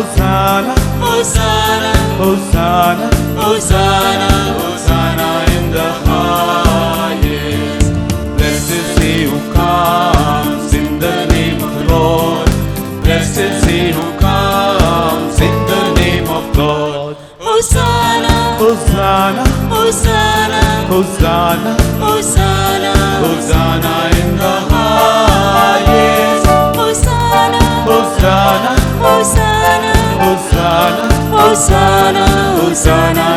Hosanna, Hosanna, Hosanna, Hosanna, Hosanna in the highest. blessed is he who comes in the name of the Lord. Blessed is he who comes in the name of God. Hosanna, Hosanna, Hosanna, Hosanna, Hosanna, Hosanna in the highest. Hosanna, Hosanna, Hosanna, Hosanna, Hosanna, Hosanna Hosanna